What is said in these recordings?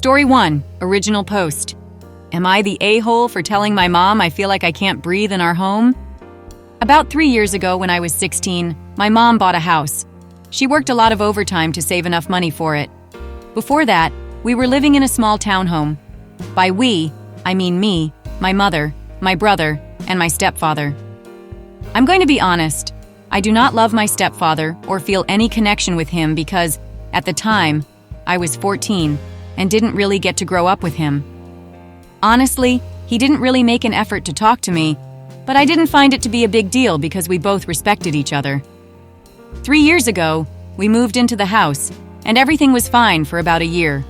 Story 1, original post. Am I the a-hole for telling my mom I feel like I can't breathe in our home? About 3 years ago, when I was 16, my mom bought a house. She worked a lot of overtime to save enough money for it. Before that, we were living in a small townhome. By we, I mean me, my mother, my brother, and my stepfather. I'm going to be honest. I do not love my stepfather or feel any connection with him because, at the time, I was 14 and didn't really get to grow up with him. Honestly, he didn't really make an effort to talk to me, but I didn't find it to be a big deal because we both respected each other. 3 years ago, we moved into the house, and everything was fine for about a year.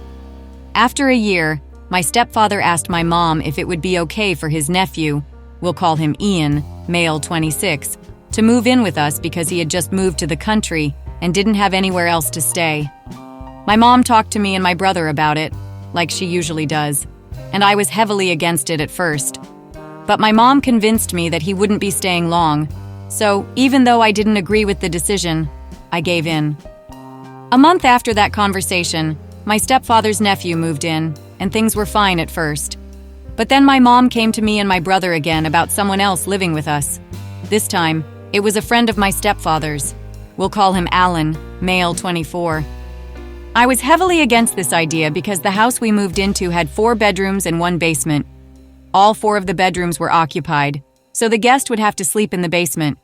After a year, my stepfather asked my mom if it would be okay for his nephew, we'll call him Ian, male 26, to move in with us because he had just moved to the country and didn't have anywhere else to stay. My mom talked to me and my brother about it, like she usually does, and I was heavily against it at first. But my mom convinced me that he wouldn't be staying long, so even though I didn't agree with the decision, I gave in. A month after that conversation, my stepfather's nephew moved in, and things were fine at first. But then my mom came to me and my brother again about someone else living with us. This time, it was a friend of my stepfather's. We'll call him Alan, male 24. I was heavily against this idea because the house we moved into had 4 bedrooms and 1 basement. All 4 of the bedrooms were occupied, so the guest would have to sleep in the basement.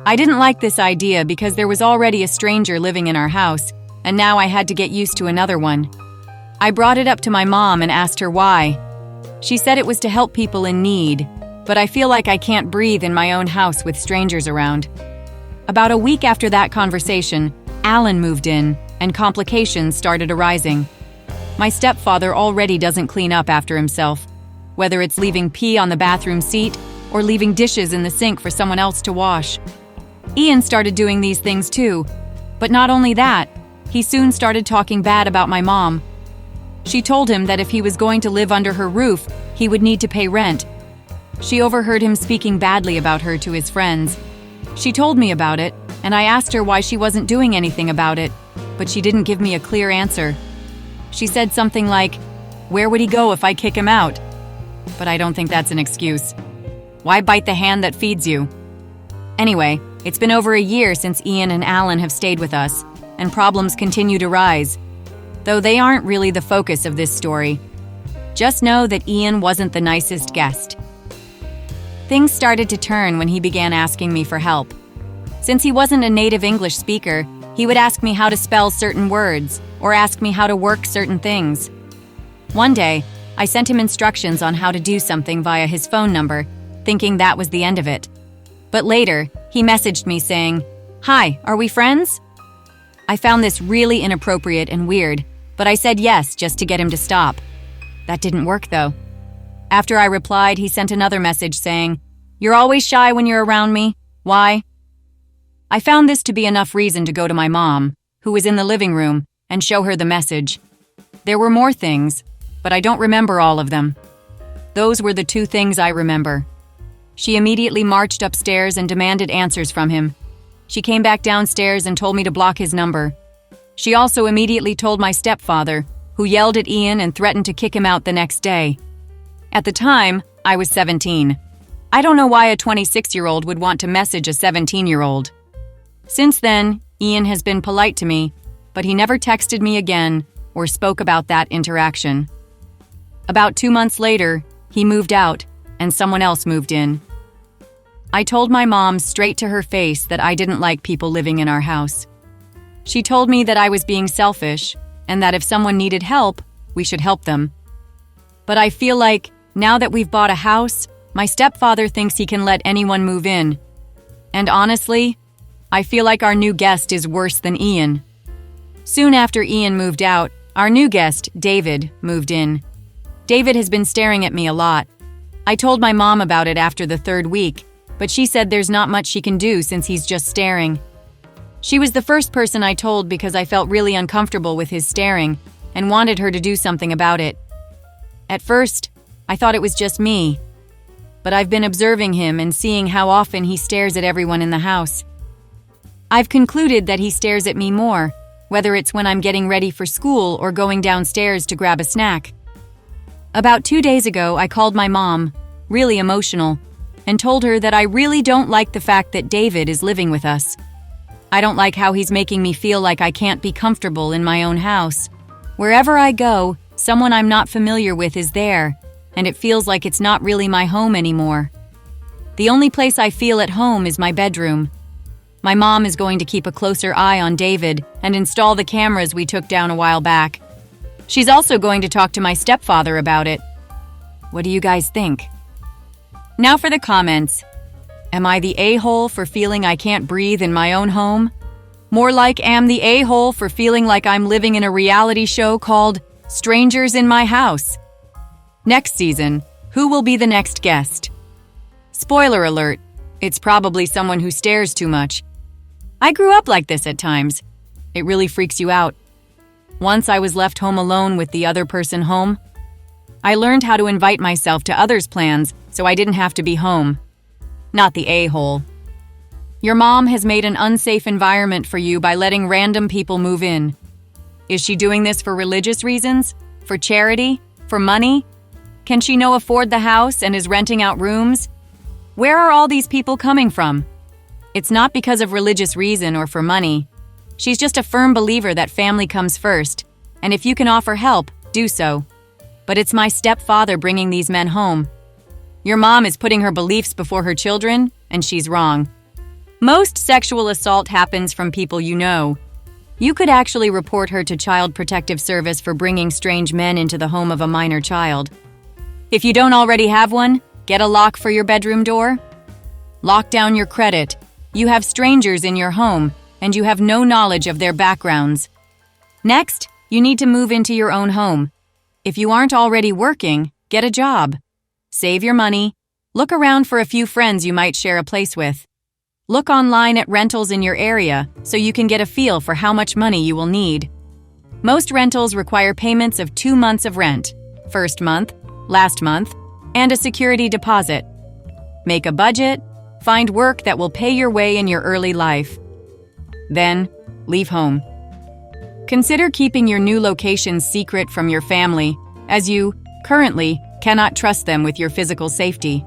I didn't like this idea because there was already a stranger living in our house, and now I had to get used to another one. I brought it up to my mom and asked her why. She said it was to help people in need, but I feel like I can't breathe in my own house with strangers around. About a week after that conversation, Alan moved in, and complications started arising. My stepfather already doesn't clean up after himself, whether it's leaving pee on the bathroom seat or leaving dishes in the sink for someone else to wash. Ian started doing these things too, but not only that, he soon started talking bad about my mom. She told him that if he was going to live under her roof, he would need to pay rent. She overheard him speaking badly about her to his friends. She told me about it, and I asked her why she wasn't doing anything about it, but she didn't give me a clear answer. She said something like, "Where would he go if I kick him out?" But I don't think that's an excuse. Why bite the hand that feeds you? Anyway, it's been over a year since Ian and Alan have stayed with us, and problems continue to rise. Though they aren't really the focus of this story. Just know that Ian wasn't the nicest guest. Things started to turn when he began asking me for help. Since he wasn't a native English speaker, he would ask me how to spell certain words, or ask me how to work certain things. One day, I sent him instructions on how to do something via his phone number, thinking that was the end of it. But later, he messaged me saying, "Hi, are we friends?" I found this really inappropriate and weird, but I said yes just to get him to stop. That didn't work though. After I replied, he sent another message saying, "You're always shy when you're around me. Why?" I found this to be enough reason to go to my mom, who was in the living room, and show her the message. There were more things, but I don't remember all of them. Those were the 2 things I remember. She immediately marched upstairs and demanded answers from him. She came back downstairs and told me to block his number. She also immediately told my stepfather, who yelled at Ian and threatened to kick him out the next day. At the time, I was 17. I don't know why a 26-year-old would want to message a 17-year-old. Since then, Ian has been polite to me, but he never texted me again or spoke about that interaction. About 2 months later, he moved out and someone else moved in. I told my mom straight to her face that I didn't like people living in our house. She told me that I was being selfish and that if someone needed help, we should help them. But I feel like, now that we've bought a house, my stepfather thinks he can let anyone move in. And honestly, I feel like our new guest is worse than Ian. Soon after Ian moved out, our new guest, David, moved in. David has been staring at me a lot. I told my mom about it after the 3rd week, but she said there's not much she can do since he's just staring. She was the first person I told because I felt really uncomfortable with his staring and wanted her to do something about it. At first, I thought it was just me, but I've been observing him and seeing how often he stares at everyone in the house. I've concluded that he stares at me more, whether it's when I'm getting ready for school or going downstairs to grab a snack. About 2 days ago, I called my mom, really emotional, and told her that I really don't like the fact that David is living with us. I don't like how he's making me feel like I can't be comfortable in my own house. Wherever I go, someone I'm not familiar with is there, and it feels like it's not really my home anymore. The only place I feel at home is my bedroom. My mom is going to keep a closer eye on David and install the cameras we took down a while back. She's also going to talk to my stepfather about it. What do you guys think? Now for the comments. Am I the a-hole for feeling I can't breathe in my own home? More like am the a-hole for feeling like I'm living in a reality show called Strangers in My House. Next season, who will be the next guest? Spoiler alert, it's probably someone who stares too much. I grew up like this at times. It really freaks you out. Once I was left home alone with the other person home. I learned how to invite myself to others' plans so I didn't have to be home. Not the a-hole. Your mom has made an unsafe environment for you by letting random people move in. Is she doing this for religious reasons? For charity? For money? Can she no afford the house and is renting out rooms? Where are all these people coming from? It's not because of religious reason or for money. She's just a firm believer that family comes first, and if you can offer help, do so. But it's my stepfather bringing these men home. Your mom is putting her beliefs before her children, and she's wrong. Most sexual assault happens from people you know. You could actually report her to Child Protective Service for bringing strange men into the home of a minor child. If you don't already have one, get a lock for your bedroom door. Lock down your credit. You have strangers in your home, and you have no knowledge of their backgrounds. Next, you need to move into your own home. If you aren't already working, get a job. Save your money. Look around for a few friends you might share a place with. Look online at rentals in your area so you can get a feel for how much money you will need. Most rentals require payments of 2 months of rent, first month, last month, and a security deposit. Make a budget, find work that will pay your way in your early life. Then, leave home. Consider keeping your new location secret from your family, as you, currently, cannot trust them with your physical safety.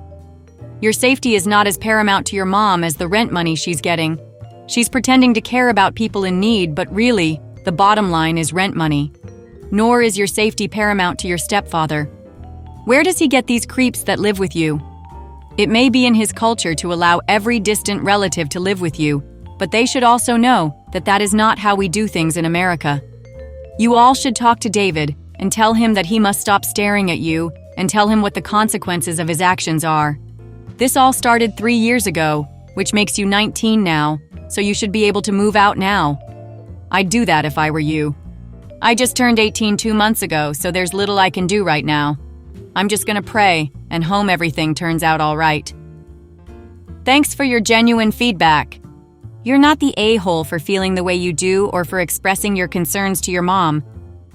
Your safety is not as paramount to your mom as the rent money she's getting. She's pretending to care about people in need, but really, the bottom line is rent money. Nor is your safety paramount to your stepfather. Where does he get these creeps that live with you? It may be in his culture to allow every distant relative to live with you, but they should also know that that is not how we do things in America. You all should talk to David and tell him that he must stop staring at you and tell him what the consequences of his actions are. This all started 3 years ago, which makes you 19 now, so you should be able to move out now. I'd do that if I were you. I just turned 18 2 months ago, so there's little I can do right now. I'm just gonna pray and hope everything turns out all right. Thanks for your genuine feedback. You're not the a-hole for feeling the way you do or for expressing your concerns to your mom.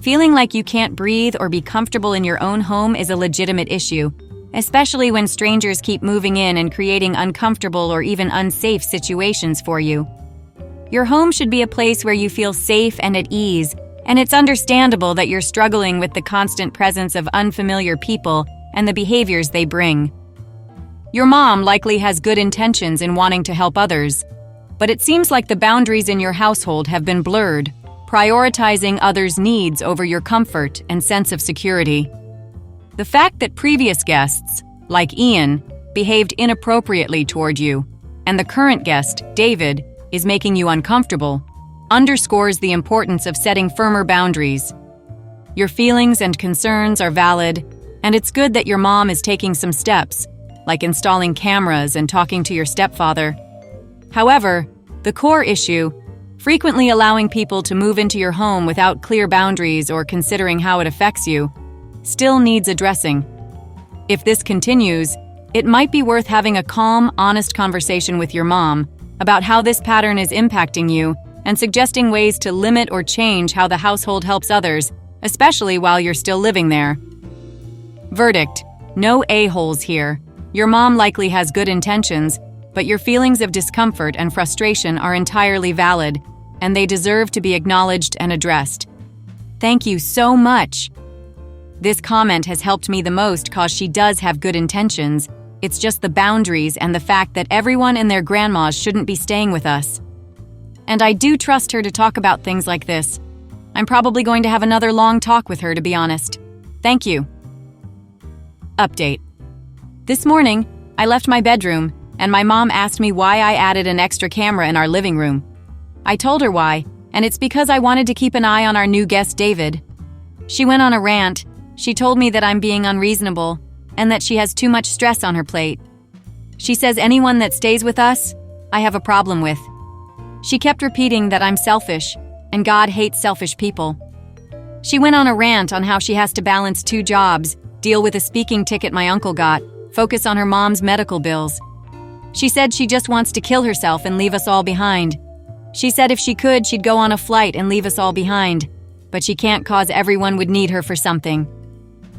Feeling like you can't breathe or be comfortable in your own home is a legitimate issue, especially when strangers keep moving in and creating uncomfortable or even unsafe situations for you. Your home should be a place where you feel safe and at ease, and it's understandable that you're struggling with the constant presence of unfamiliar people and the behaviors they bring. Your mom likely has good intentions in wanting to help others, but it seems like the boundaries in your household have been blurred, prioritizing others' needs over your comfort and sense of security. The fact that previous guests, like Ian, behaved inappropriately toward you, and the current guest, David, is making you uncomfortable, underscores the importance of setting firmer boundaries. Your feelings and concerns are valid, and it's good that your mom is taking some steps, like installing cameras and talking to your stepfather. However, the core issue, frequently allowing people to move into your home without clear boundaries or considering how it affects you, still needs addressing. If this continues, it might be worth having a calm, honest conversation with your mom about how this pattern is impacting you and suggesting ways to limit or change how the household helps others, especially while you're still living there. Verdict: no a-holes here. Your mom likely has good intentions, but your feelings of discomfort and frustration are entirely valid. and they deserve to be acknowledged and addressed. Thank you so much. This comment has helped me the most cause she does have good intentions. It's just the boundaries and the fact that everyone and their grandmas shouldn't be staying with us. And I do trust her to talk about things like this. I'm probably going to have another long talk with her, to be honest. Thank you. Update. This morning, I left my bedroom, and my mom asked me why I added an extra camera in our living room. I told her why, and it's because I wanted to keep an eye on our new guest, David. She went on a rant. She told me that I'm being unreasonable, and that she has too much stress on her plate. She says anyone that stays with us, I have a problem with. She kept repeating that I'm selfish, and God hates selfish people. She went on a rant on how she has to balance 2 jobs, deal with a speaking ticket my uncle got, focus on her mom's medical bills. She said she just wants to kill herself and leave us all behind. She said if she could, she'd go on a flight and leave us all behind, but she can't cause everyone would need her for something.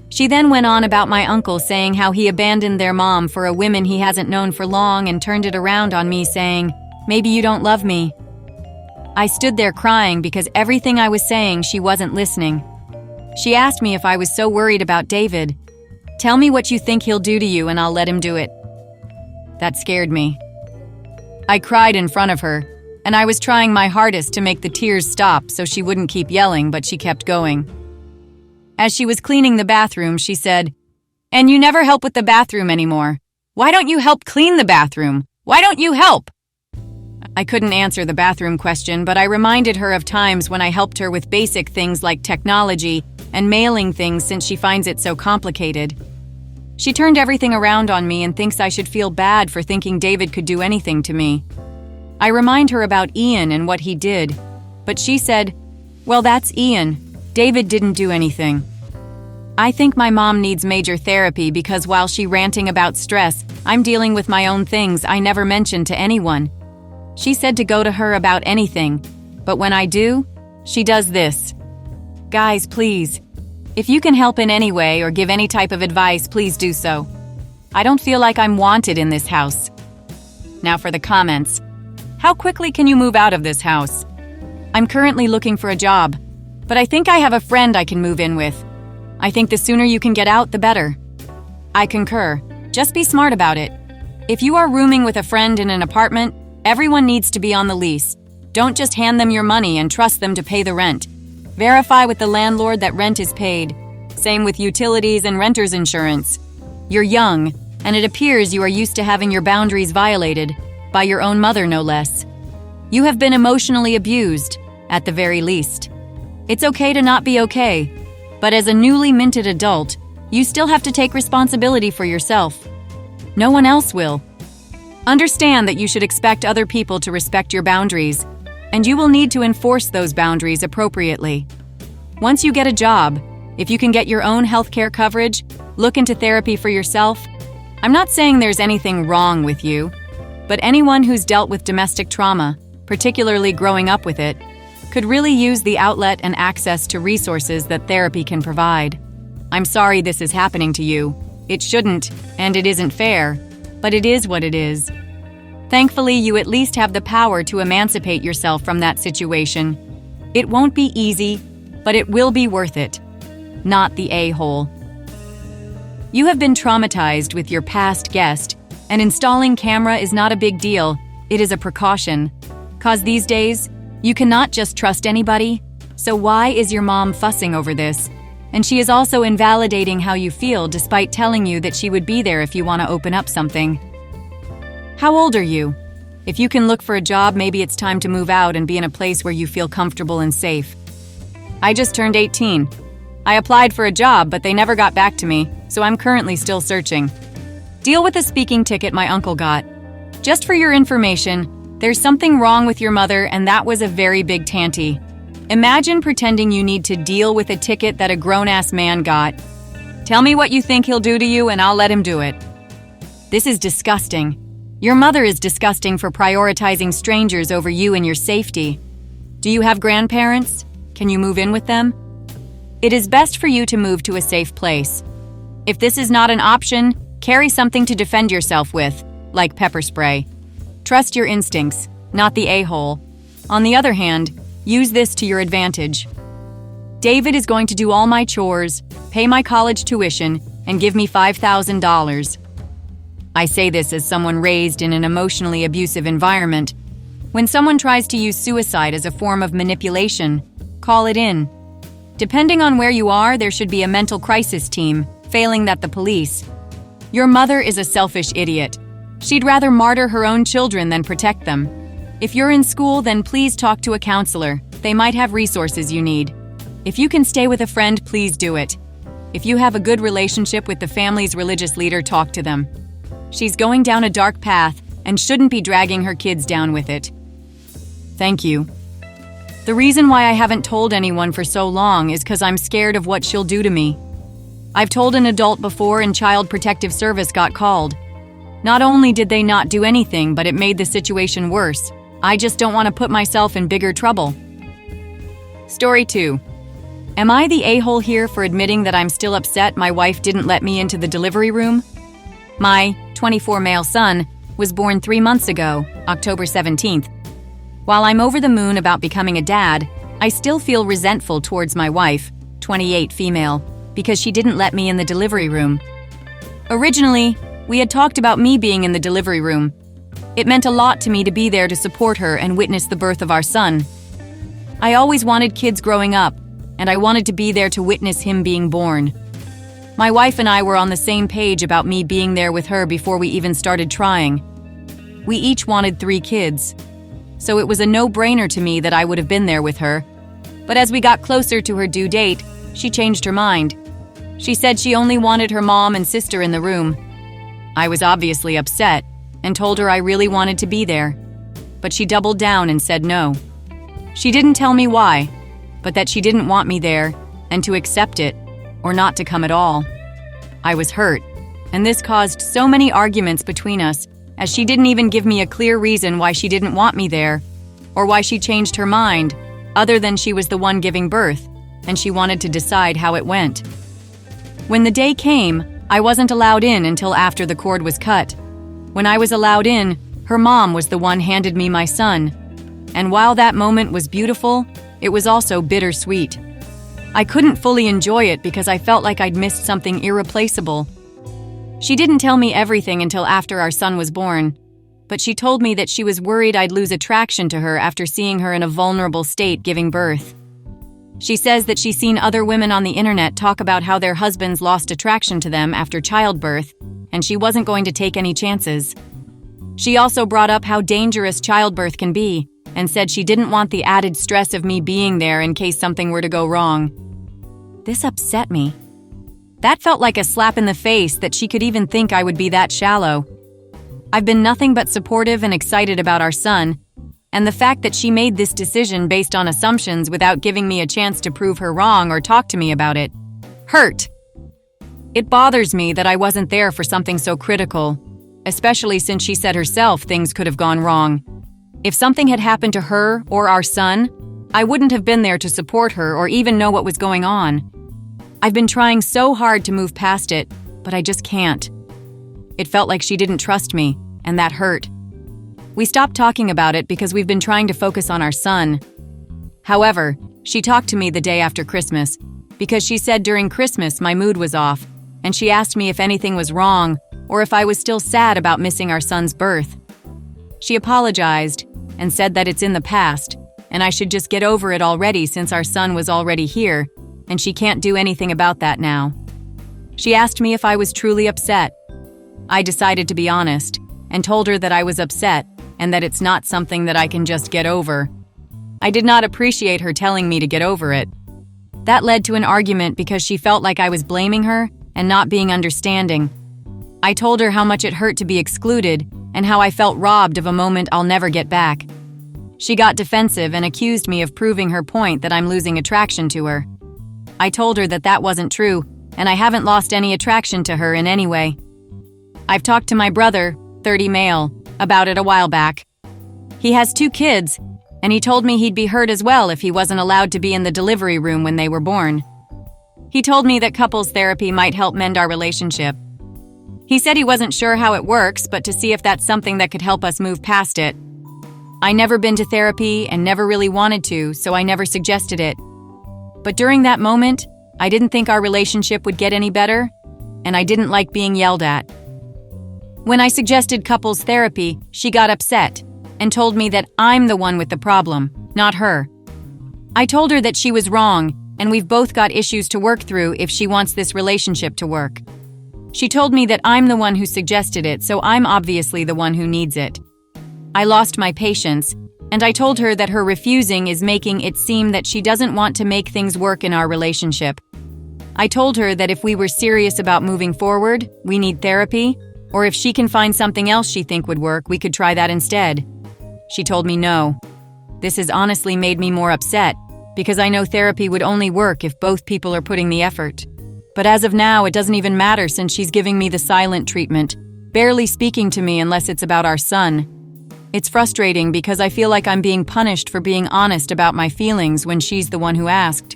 She then went on about my uncle saying how he abandoned their mom for a woman he hasn't known for long and turned it around on me saying, "Maybe you don't love me." I stood there crying because everything I was saying she wasn't listening. She asked me if I was so worried about David. Tell me what you think he'll do to you and I'll let him do it. That scared me. I cried in front of her, and I was trying my hardest to make the tears stop so she wouldn't keep yelling, but she kept going. As she was cleaning the bathroom, she said, "And you never help with the bathroom anymore. Why don't you help clean the bathroom? Why don't you help?" I couldn't answer the bathroom question, but I reminded her of times when I helped her with basic things like technology and mailing things since she finds it so complicated. She turned everything around on me and thinks I should feel bad for thinking David could do anything to me. I remind her about Ian and what he did, but she said, "Well, that's Ian. David didn't do anything." I think my mom needs major therapy because while she ranting about stress, I'm dealing with my own things I never mentioned to anyone. She said to go to her about anything, but when I do, she does this. Guys, please, if you can help in any way or give any type of advice, please do so. I don't feel like I'm wanted in this house. Now for the comments. How quickly can you move out of this house? I'm currently looking for a job, but I think I have a friend I can move in with. I think the sooner you can get out, the better. I concur. Just be smart about it. If you are rooming with a friend in an apartment, everyone needs to be on the lease. Don't just hand them your money and trust them to pay the rent. Verify with the landlord that rent is paid. Same with utilities and renter's insurance. You're young, and it appears you are used to having your boundaries violated, by your own mother no less. You have been emotionally abused, at the very least. It's okay to not be okay, but as a newly minted adult, you still have to take responsibility for yourself. No one else will. Understand that you should expect other people to respect your boundaries, and you will need to enforce those boundaries appropriately. Once you get a job, if you can get your own healthcare coverage, look into therapy for yourself. I'm not saying there's anything wrong with you, but anyone who's dealt with domestic trauma, particularly growing up with it, could really use the outlet and access to resources that therapy can provide. I'm sorry this is happening to you. It shouldn't, and it isn't fair, but it is what it is. Thankfully, you at least have the power to emancipate yourself from that situation. It won't be easy, but it will be worth it. Not the a-hole. You have been traumatized with your past guest, and installing camera is not a big deal. It is a precaution. 'Cause these days, you cannot just trust anybody. So why is your mom fussing over this? And she is also invalidating how you feel despite telling you that she would be there if you want to open up something. How old are you? If you can look for a job, maybe it's time to move out and be in a place where you feel comfortable and safe. I just turned 18. I applied for a job, but they never got back to me, so I'm currently still searching. Deal with the speaking ticket my uncle got. Just for your information, there's something wrong with your mother, and that was a very big tanty. Imagine pretending you need to deal with a ticket that a grown-ass man got. Tell me what you think he'll do to you, and I'll let him do it. This is disgusting. Your mother is disgusting for prioritizing strangers over you and your safety. Do you have grandparents? Can you move in with them? It is best for you to move to a safe place. If this is not an option, carry something to defend yourself with, like pepper spray. Trust your instincts, not the a-hole. On the other hand, use this to your advantage. David is going to do all my chores, pay my college tuition, and give me $5,000. I say this as someone raised in an emotionally abusive environment. When someone tries to use suicide as a form of manipulation, call it in. Depending on where you are, there should be a mental crisis team, failing that the police. Your mother is a selfish idiot. She'd rather martyr her own children than protect them. If you're in school, then please talk to a counselor. They might have resources you need. If you can stay with a friend, please do it. If you have a good relationship with the family's religious leader, talk to them. She's going down a dark path and shouldn't be dragging her kids down with it. Thank you. The reason why I haven't told anyone for so long is because I'm scared of what she'll do to me. I've told an adult before and Child Protective Service got called. Not only did they not do anything, but it made the situation worse. I just don't want to put myself in bigger trouble. Story 2. Am I the a-hole here for admitting that I'm still upset my wife didn't let me into the delivery room? My 24 male son was born 3 months ago, October 17th. While I'm over the moon about becoming a dad, I still feel resentful towards my wife, 28 female, because she didn't let me in the delivery room. Originally, we had talked about me being in the delivery room. It meant a lot to me to be there to support her and witness the birth of our son. I always wanted kids growing up, and I wanted to be there to witness him being born. My wife and I were on the same page about me being there with her before we even started trying. We each wanted 3 kids, so it was a no-brainer to me that I would have been there with her. But as we got closer to her due date, she changed her mind. She said she only wanted her mom and sister in the room. I was obviously upset and told her I really wanted to be there, but she doubled down and said no. She didn't tell me why, but that she didn't want me there and to accept it or not to come at all. I was hurt, and this caused so many arguments between us as she didn't even give me a clear reason why she didn't want me there or why she changed her mind, other than she was the one giving birth and she wanted to decide how it went. When the day came, I wasn't allowed in until after the cord was cut. When I was allowed in, her mom was the one handed me my son. And while that moment was beautiful, it was also bittersweet. I couldn't fully enjoy it because I felt like I'd missed something irreplaceable. She didn't tell me everything until after our son was born, but she told me that she was worried I'd lose attraction to her after seeing her in a vulnerable state giving birth. She says that she's seen other women on the internet talk about how their husbands lost attraction to them after childbirth, and she wasn't going to take any chances. She also brought up how dangerous childbirth can be, and said she didn't want the added stress of me being there in case something were to go wrong. This upset me. That felt like a slap in the face that she could even think I would be that shallow. I've been nothing but supportive and excited about our son, and the fact that she made this decision based on assumptions without giving me a chance to prove her wrong or talk to me about it hurt. It bothers me that I wasn't there for something so critical, especially since she said herself things could have gone wrong. If something had happened to her or our son, I wouldn't have been there to support her or even know what was going on. I've been trying so hard to move past it, but I just can't. It felt like she didn't trust me, and that hurt. We stopped talking about it because we've been trying to focus on our son. However, she talked to me the day after Christmas because she said during Christmas my mood was off, and she asked me if anything was wrong or if I was still sad about missing our son's birth. She apologized and said that it's in the past, and I should just get over it already since our son was already here, and she can't do anything about that now. She asked me if I was truly upset. I decided to be honest and told her that I was upset and that it's not something that I can just get over. I did not appreciate her telling me to get over it. That led to an argument because she felt like I was blaming her and not being understanding. I told her how much it hurt to be excluded and how I felt robbed of a moment I'll never get back. She got defensive and accused me of proving her point that I'm losing attraction to her. I told her that that wasn't true, and I haven't lost any attraction to her in any way. I've talked to my brother, 30 male, about it a while back. He has 2 kids, and he told me he'd be hurt as well if he wasn't allowed to be in the delivery room when they were born. He told me that couples therapy might help mend our relationship. He said he wasn't sure how it works, but to see if that's something that could help us move past it. I never been to therapy and never really wanted to, so I never suggested it. But during that moment, I didn't think our relationship would get any better, and I didn't like being yelled at. When I suggested couples therapy, she got upset and told me that I'm the one with the problem, not her. I told her that she was wrong, and we've both got issues to work through if she wants this relationship to work. She told me that I'm the one who suggested it, so I'm obviously the one who needs it. I lost my patience, and I told her that her refusing is making it seem that she doesn't want to make things work in our relationship. I told her that if we were serious about moving forward, we need therapy, or if she can find something else she think would work, we could try that instead. She told me no. This has honestly made me more upset, because I know therapy would only work if both people are putting the effort. But as of now, it doesn't even matter since she's giving me the silent treatment, barely speaking to me unless it's about our son. It's frustrating because I feel like I'm being punished for being honest about my feelings when she's the one who asked.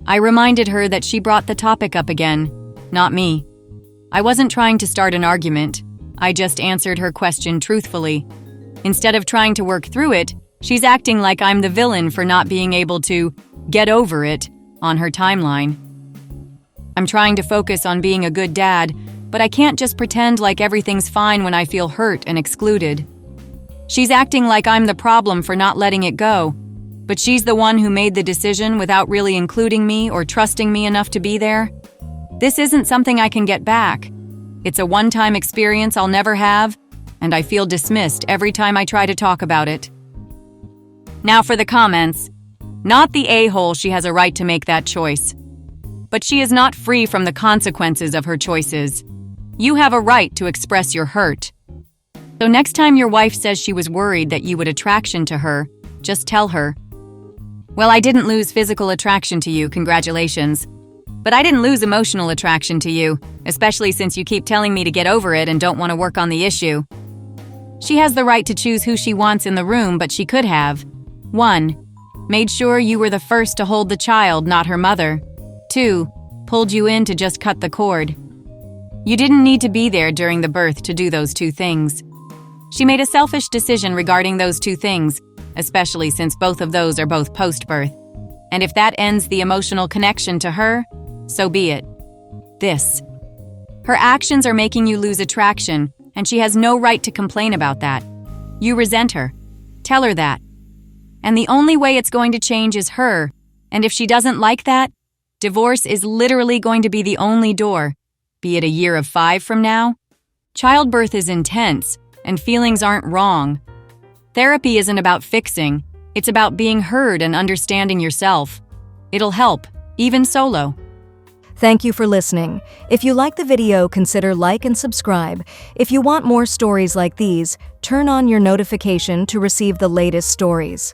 I reminded her that she brought the topic up again, not me. I wasn't trying to start an argument. I just answered her question truthfully. Instead of trying to work through it, she's acting like I'm the villain for not being able to get over it on her timeline. I'm trying to focus on being a good dad, but I can't just pretend like everything's fine when I feel hurt and excluded. She's acting like I'm the problem for not letting it go, but she's the one who made the decision without really including me or trusting me enough to be there. This isn't something I can get back. It's a one-time experience I'll never have, and I feel dismissed every time I try to talk about it. Now for the comments. Not the a-hole, she has a right to make that choice. But she is not free from the consequences of her choices. You have a right to express your hurt. So next time your wife says she was worried that you would attraction to her, just tell her, "Well, I didn't lose physical attraction to you, congratulations. But I didn't lose emotional attraction to you, especially since you keep telling me to get over it and don't want to work on the issue." She has the right to choose who she wants in the room, but she could have 1. Made sure you were the first to hold the child, not her mother. 2. Pulled you in to just cut the cord. You didn't need to be there during the birth to do those 2 things. She made a selfish decision regarding those 2 things, especially since both of those are both post-birth. And if that ends the emotional connection to her, so be it. Her actions are making you lose attraction, and she has no right to complain about that. You resent her. Tell her that. And the only way it's going to change is her, and if she doesn't like that, divorce is literally going to be the only door, be it a year of 5 from now. Childbirth is intense, and feelings aren't wrong. Therapy isn't about fixing, it's about being heard and understanding yourself. It'll help, even solo. Thank you for listening. If you like the video, consider like and subscribe. If you want more stories like these, turn on your notification to receive the latest stories.